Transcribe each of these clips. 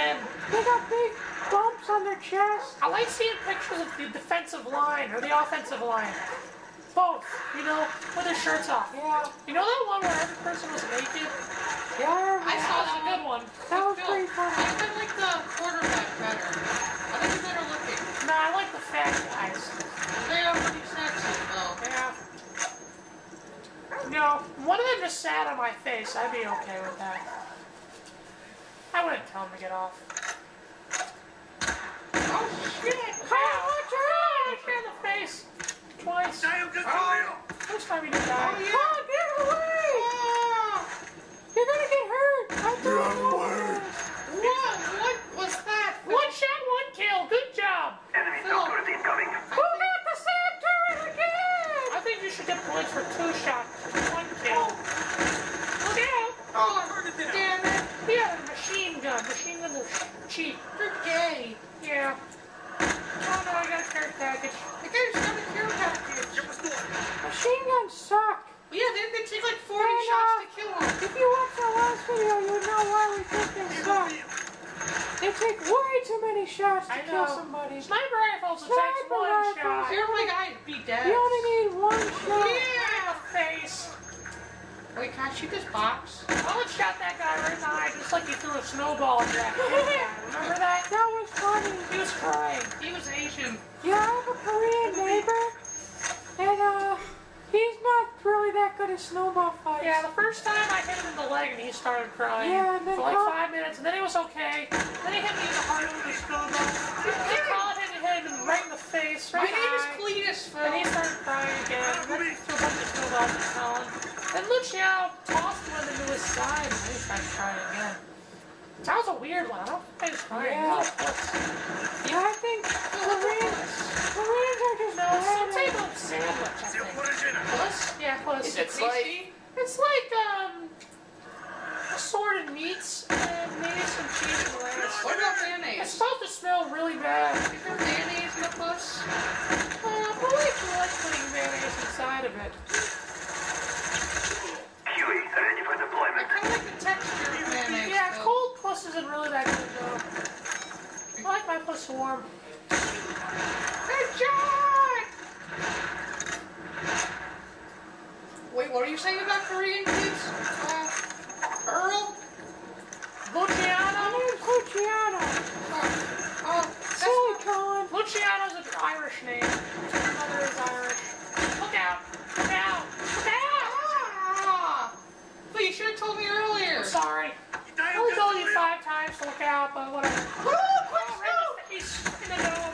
win. They got big bumps on their chest. I like seeing pictures of the defensive line or the offensive line. Both, you know, with their shirts off. Yeah. You know that one where every person was naked? Yeah, I saw That was a good one. that was Phil, pretty funny. I kind of like the quarterback better. I think he's better looking. No, I like the fat guys. They are pretty sexy, though. Yeah. You know, one of them just sat on my face. I'd be okay with that. I wouldn't tell him to get off. Oh, shit! In the face. Twice. First time you did that. Oh, yeah. Oh, get away! You're gonna get hurt. What was that? One shot, one kill. Good job. Enemy sub turret incoming. Who got the same turret again? I think you should get points for 2 shots, 1 kill. Look out! Oh, I heard it. Damn it! He had a machine gun. Machine guns are cheap. You're gay. Yeah. Oh no, I got a care package. The guy just got a care package. Machine guns suck. Yeah, they take like 40 I shots know. to kill him. If you watch our last video, you know why we think they suck. They take way too many shots to I kill know. somebody. Sniper rifles, it takes Sniper 1 rifles. shot. You're like, I'd be dead. You only need 1 shot. In the face. Wait, can I shoot this box? Owen shot that guy right in the eye just like he threw a snowball at that guy. Remember that? That was funny. He was crying. He was Asian. Yeah, I have a Korean neighbor, and he's not really that good at snowball fights. Yeah, the first time I hit him in the leg and he started crying Yeah, and then for like Carl- 5 minutes, and then he was okay. Then he hit me in the heart with a snowball. Then Colin hit him right in the face, My right in the name is eye. Cletus, Phil. And he started crying again. And then he threw a bunch of snowballs at Colin. Then Luciano tossed one into his side, and then he started crying again. That was a weird one. I don't think he was crying. Yeah. He was a puss. Yeah, I think Koreans are just No, it's some bad type at- of sandwich, I think. Puss? Yeah, puss. Is it tasty? It's like, assorted meats and maybe some cheese and lettuce. What about It's mayonnaise? supposed to smell really bad. Is there mayonnaise in the puss? But I like putting mayonnaise inside of it. QE ready for I deployment. kind of like the texture of mayonnaise. Yeah, Phil. cold puss isn't really that good though. I like my puss warm. Good job! Wait, what are you saying about Korean kids? Earl? Luciano? My name's Luciano. That's Silly not... Colin. Luciano's an Irish name. His mother is Irish. Look out! Look out! Look out! Ah! But you should have told me earlier. I'm sorry. I only told you 5 times to look out, but whatever. Woo! Quick, Oh, right in the face, in the dome.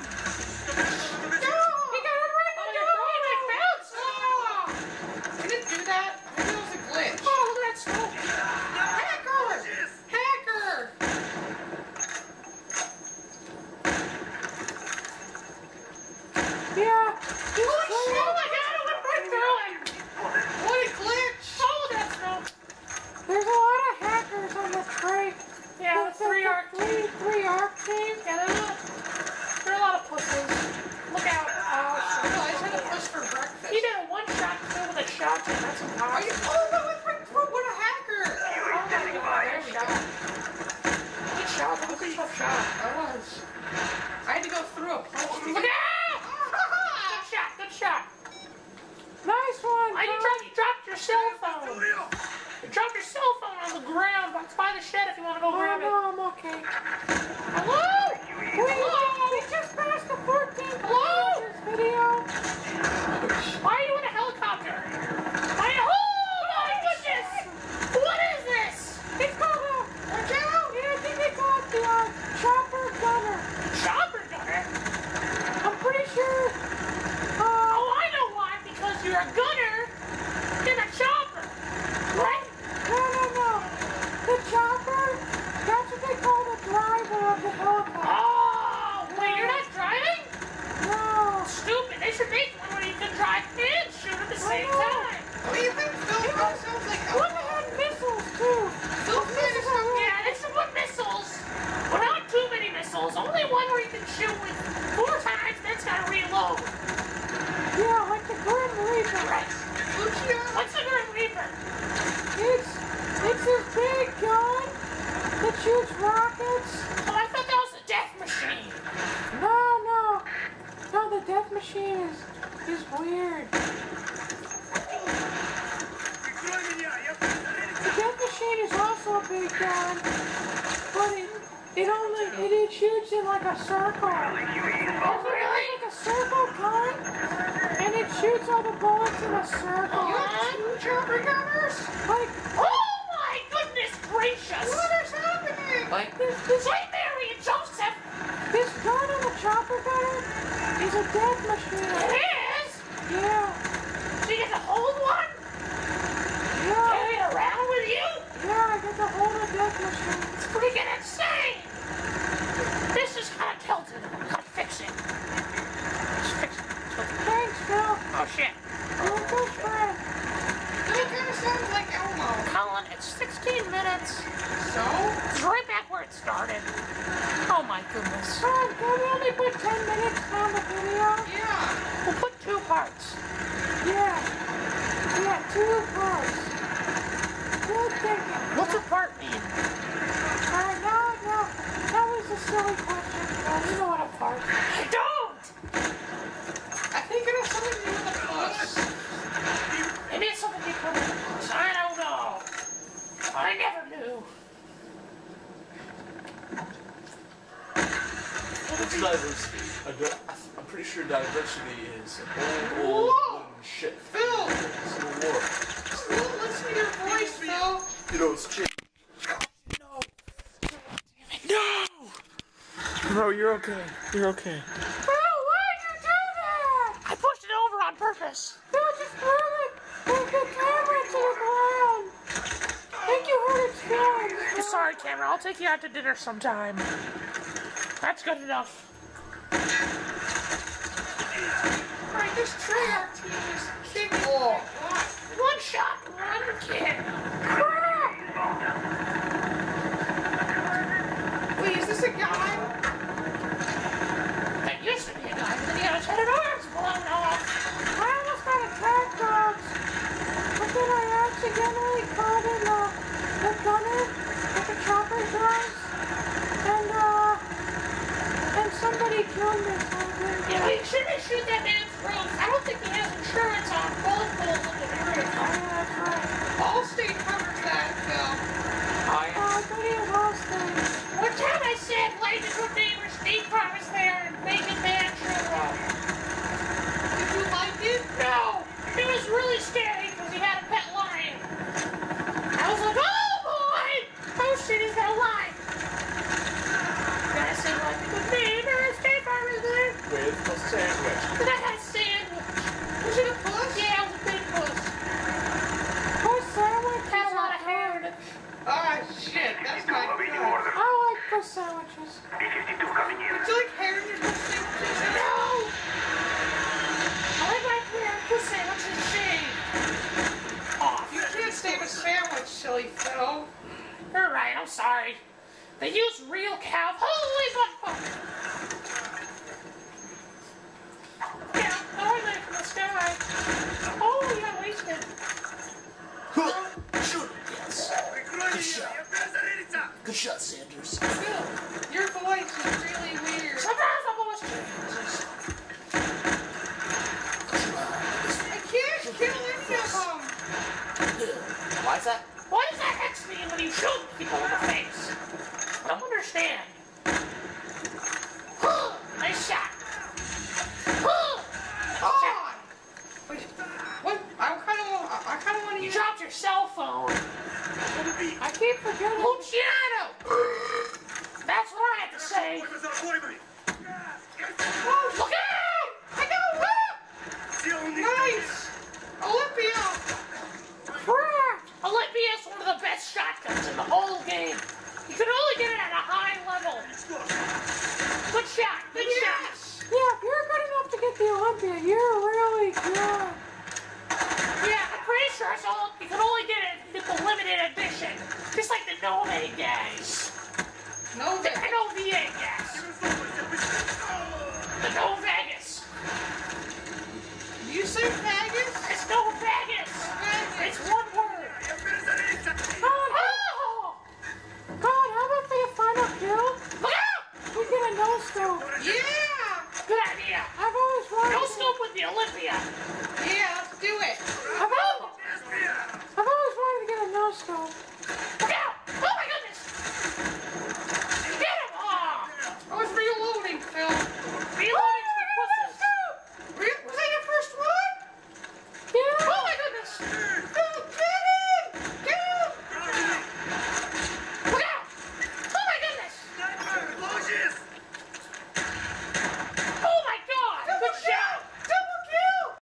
No! He got it right Oh, in the you're throwing my dome! bounce! Ah! I didn't do that. Maybe it was a glitch. Oh, look at that smoke. Hacker! Hacker! Yeah. Holy shit, oh my god, it went right through him. What a glitch! Oh, look at that smoke. There's a lot of hackers on the train. Yeah, the 3 arc. Three arc team. Yeah, there are a lot of pusses. Look out. Oh, Oh, shit. I just had a push for breakfast. He did a 1-shot kill with a shotgun. That's Are you? impossible. Oh, no, it's right through. What a hacker! Oh my standing god, by. there we go. Good shot. That was a tough shot. That was. I had to go through a punch to Look get... out! Good shot. Good shot. Nice one. Why you dropped your cell phone? You dropped your cell phone on the ground. It's by the shed if you want to go Oh grab it. no, I'm okay. Hello? We just passed the 14th Hello? video. Why are you in a helicopter? Oh my goodness! What is this? It's called a. Yeah, I think they call it the chopper gunner. Chopper gunner? I'm pretty sure. Oh, I know why. Because you're a gunner in a chopper, right? No. The chopper. That's what they call the driver of the helicopter. Oh, wait, you're not driving? No. Stupid. They should make one where you can drive and shoot at the same know. time. What do you think? Phil sounds like... One that had missiles too. Phil kind of sounds... Yeah, they should put missiles. Well, not too many missiles. Only one where you can shoot with 4 times, then it's gotta reload. Yeah, like the Grim Reaper. Right. Luciano? What's the Grim Reaper? It's this big gun that shoots rockets. Oh, I It shoots in like a circle. Oh, really? Like a circle gun, and it shoots all the bullets in a circle. You have two chopper gunners? Like, Oh my goodness gracious! What is happening? Like, this Wait, Mary and Joseph! gun on the chopper gunner is a death machine. It is! Yeah, So you get to hold one? yeah, Carry it around with you? yeah, I get to hold a death machine. It's freaking insane! This is kind of tilted. Gotta fix it. Just fix it. Tilted. Thanks, Phil. Oh shit. You're a good friend. That kind of sounds like Elmo. Colin, it's 16 minutes. So? It's right back where it started. Oh my goodness. Son, can we only put 10 minutes on the video? Yeah. We'll put 2 parts. Yeah. Yeah, 2 parts. Good thinking. What's a part mean? Alright, now, that was a silly question. You know what a part is. I don't! I think it has something to do with the bus. Maybe it's something you put in the books. I don't know. I never knew. What's diversity? I'm pretty sure diversity is an old Whoa! wooden shit. Phil! Civil War. Phil, listen to your voice, Phil. You know, it's chick. No! No, you're okay. You're okay. Phil, why'd you do that? I pushed it over on purpose. Phil just threw the camera to the ground. I think you hurt its feelings. Sorry, camera. I'll take you out to dinner sometime. That's good enough. Alright, this Treyarch team is kicking Oh. my butt. One shot, one kid. Wait, is this a guy? That used to be a guy, but then he got his head and arms blown off. I almost got attacked, dogs. But then I accidentally caught in the gunner with the chopper guns. And somebody killed me. So I didn't Yeah, we shouldn't shoot that man's throat. I don't think he has insurance on bullet holes in the area. Oh, yeah, that's right. Allstate covers that, Phil. Oh, I thought he was Allstate. One time I said, like, the good neighbor State Farm is there and making man show up. Did you like it? No, it was really scary because he had a pet lion. I was like, oh boy! Oh shit, he's got a lion. Then I said, like, the good neighbor State Farm is there. With a sandwich. Then I had a sandwich. Was it a puss? Yeah, it was a big puss. Puss sandwiches Had a lot are of hair in good. it. Ah, shit, that's not Awaiting good. order. I like puss sandwiches. B-52 coming in. Would you like hair in your puss sandwiches? No! I like my hair puss sandwiches shaved. Off. You can't save a sandwich, silly Phil. You're right, I'm sorry. They use real cow. Holy fuck! Yeah, oh, I from the sky. Oh, yeah, wasted. Shoot! Yes. Good shot. Good shot, Sanders. Phil, your voice is really weird. Sometimes I'm almost changes. I can't kill any of them. Why is that? What does that X mean when you shoot people in the face? Don't understand. Nice shot. God! Wait, what? I kind of want to You use. dropped your cell phone. I keep forgetting. Luciano! That's what I have to say. Oh, Look out! I got whipped! Nice! Olympia! Crap! Olympia's one of the best shotguns in the whole game. You can only get it at a high level. Good shot, good shot. Yeah, if you're good enough to get the Olympia, you're really good. Yeah, I'm pretty sure it's all, you can only get it in the limited edition. Just like the Nomad guys. No, I